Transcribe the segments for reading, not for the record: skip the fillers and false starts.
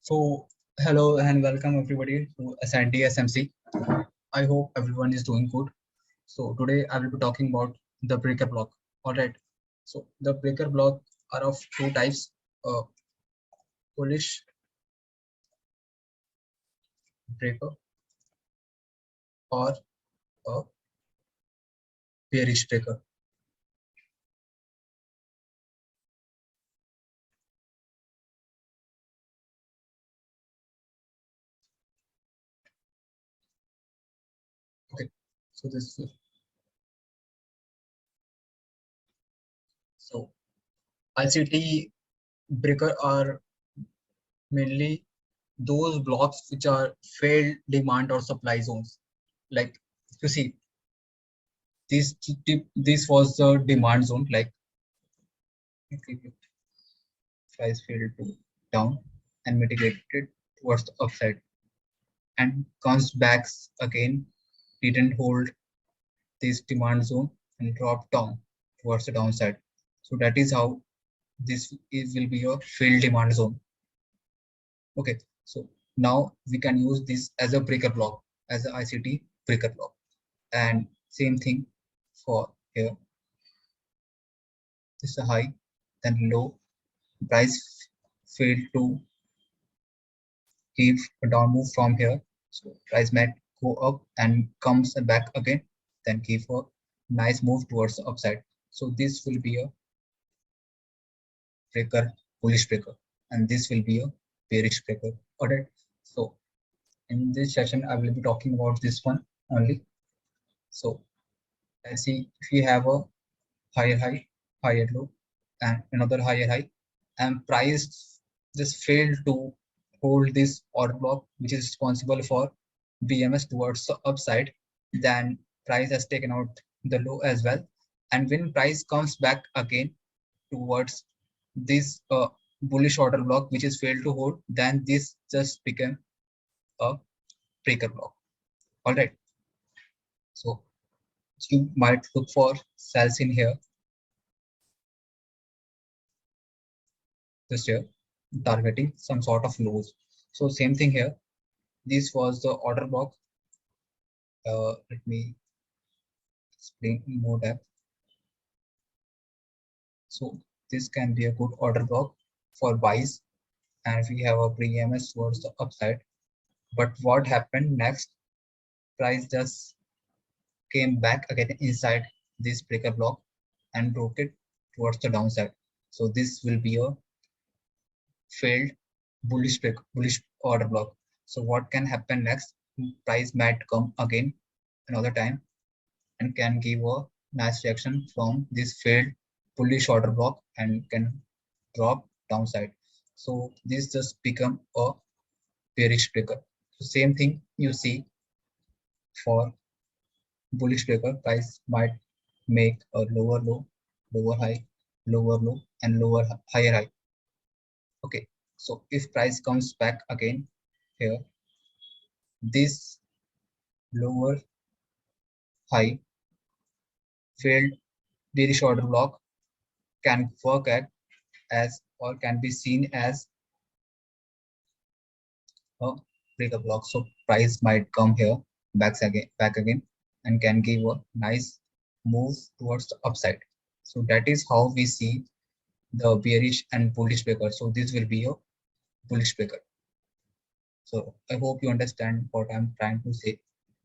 So, hello and welcome everybody to SnD SMC. I hope everyone is doing good. So, today I will be talking about the breaker block. All right. So, the breaker block are of two types: a bullish breaker or a bearish breaker. Okay. So, so ICT breaker are mainly those blocks which are failed demand or supply zones. Like you see, this was the demand zone. Like price failed to down and mitigated towards the upside and comes back again, didn't hold this demand zone and dropped down towards the downside. So that is how will be a failed demand zone. Okay, so now we can use this as a breaker block, as a ICT breaker block. And same thing for here. This is a high, then low, price failed to give a down move from here. So price might go up and comes back again, then give a nice move towards the upside. So this will be a breaker, bullish breaker, and this will be a bearish breaker. Alright. So in this session, I will be talking about this one only. So let's see if we have a higher high, higher low, and another higher high, and price just failed to hold this order block, which is responsible for BMS towards the upside, then price has taken out the low as well. And when price comes back again towards this bullish order block, which is failed to hold, then this just became a breaker block. All right. So you might look for sells in here, just here, targeting some sort of lows. So same thing here. This was the order block. Let me explain in more depth. So this can be a good order block for buys, and we have a pre-EMS towards the upside. But what happened next? Price just came back again inside this breaker block and broke it towards the downside. So this will be a failed bullish order block. So what can happen next? Price might come again another time and can give a nice reaction from this failed bullish order block and can drop downside. So this just become a bearish breaker. So same thing you see for bullish breaker. Price might make a lower low, lower high, lower low, and higher high. Okay, so if price comes back again here, this lower high failed bearish order block can work as or can be seen as a breaker block. So price might come here back again and can give a nice move towards the upside. So that is how we see the bearish and bullish breaker. So this will be a bullish breaker. So I hope you understand what I'm trying to say.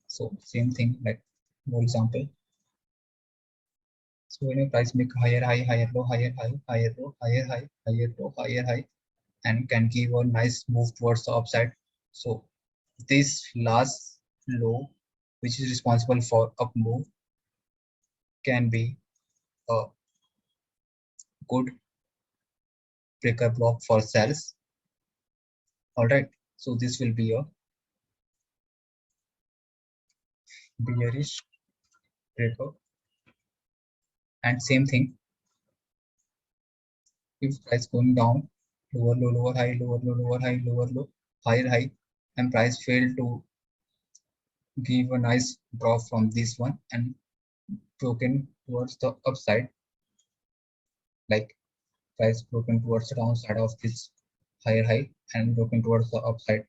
So same thing, like for example. So when a price make higher high, higher low, higher high, higher low, higher high, higher low, higher high, and can give a nice move towards the upside. So this last low, which is responsible for up move, can be a good breaker block for sells. All right. So this will be a bearish breaker. And same thing, if price going down, lower low, lower high, lower low, lower high, lower low, higher high, and price failed to give a nice drop from this one and broken towards the upside, like price broken towards the downside of this higher high and broken towards the upside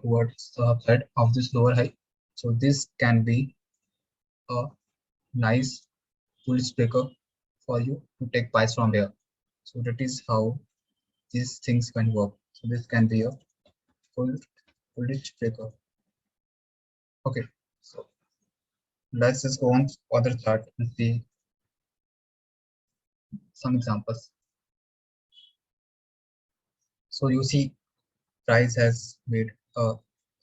towards the upside of this lower high. So this can be a nice bullish breaker for you to take buys from here. So that is how these things can work. So this can be a full bullish breaker. Okay, so let's just go on other chart and see some examples. So you see price has made a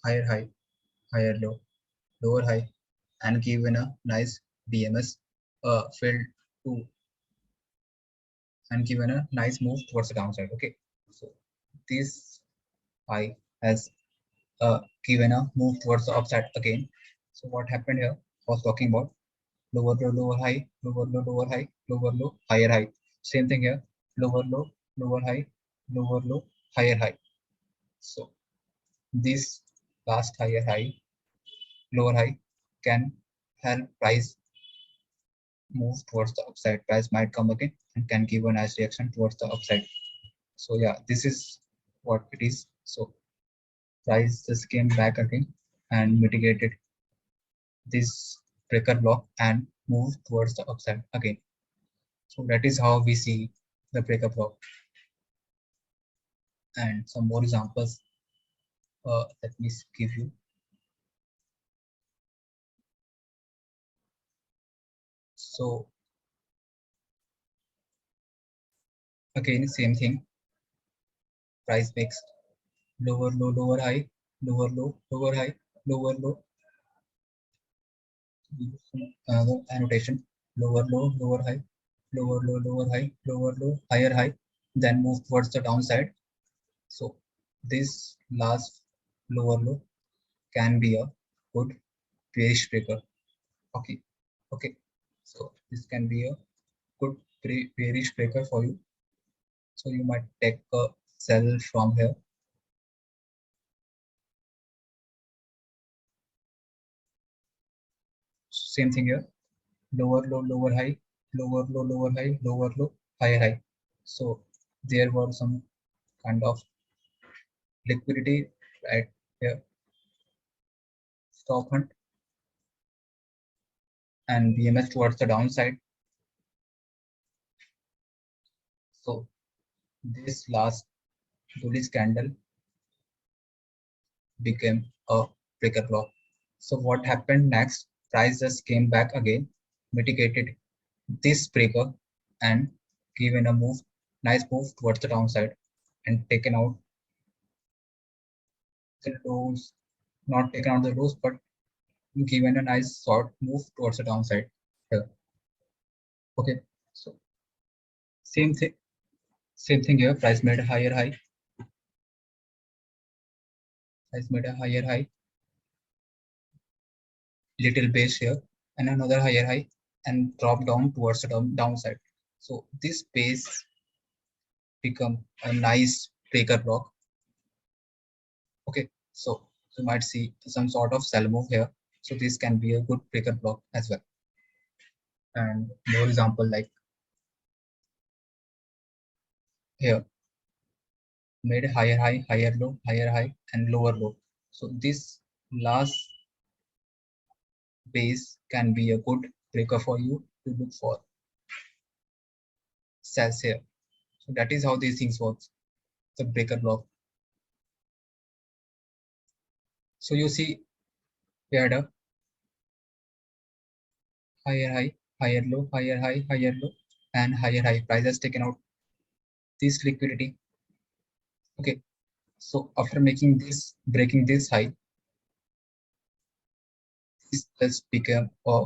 higher high, higher low, lower high, and given a nice BMS filled to and given a nice move towards the downside. Okay, so this high has given a move towards the upside again. So what happened here? I was talking about lower low, lower high, lower low, lower high, lower low, higher high. Same thing here, lower low, lower high, lower low, higher high. So this last higher high, lower high can help price move towards the upside. Price might come again and can give a nice reaction towards the upside. So yeah, this is what it is. So price just came back again and mitigated this breaker block and move towards the upside again. So that is how we see the breaker block. And some more examples. Let me give you. So again, same thing. Price makes lower low, lower high, lower low, lower high, lower low. Another annotation: lower low, lower high, lower low, lower high, lower low, higher high, then move towards the downside. So this last lower low can be a good bearish breaker. Okay, okay. So this can be a good bearish breaker for you. So you might take a sell from here. Same thing here. Lower low, lower high, lower low, lower high, lower low, higher high. So there were some kind of liquidity right here. Stop hunt and BMS towards the downside. So this last bullish candle became a breaker block. So what happened next? Price just came back again, mitigated this breaker and given a move, nice move towards the downside and taken out the lows, not taken out the lows, but given a nice short move towards the downside here. Okay, so same thing, here. Price made a higher high, little base here, and another higher high, and drop down towards the downside. So this base become a nice breaker block. Okay, so you might see some sort of sell move here. So this can be a good breaker block as well. And more example like here, made a higher high, higher high, and lower low. So this last base can be a good breaker for you to look for sells here. So that is how these things work. The breaker block. So you see we had a higher high, higher low, higher low, and higher high. Price has taken out this liquidity. Okay, so after making this, breaking this high, this just became a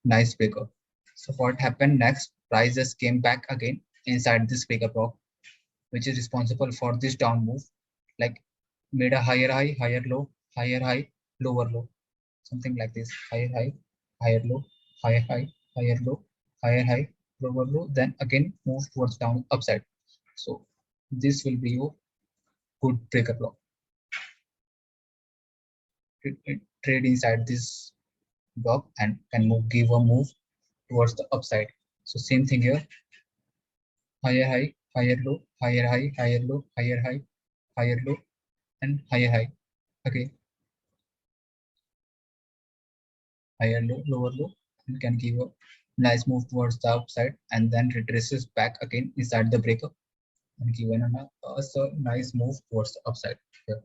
nice breaker. So what happened next? Price just came back again inside this breaker block, which is responsible for this down move. Like made a higher high, lower low, something like this. Higher low, higher high, higher low, higher high, lower low. Then again move towards down upside. So this will be your good breaker block. Trade inside this block and can move, give a move towards the upside. So same thing here, higher high, higher low, higher high, higher low, higher high, higher low, and higher high. Okay, higher low, lower low, and can give a nice move towards the upside and then retraces back again inside the breaker and given us a nice move towards the upside here.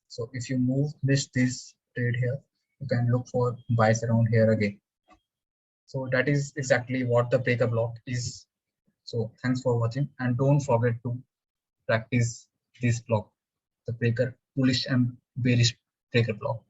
So if you miss this trade here, you can look for buys around here again. So that is exactly what the breaker block is. So thanks for watching and don't forget to practice this block, the breaker bullish and bearish breaker block.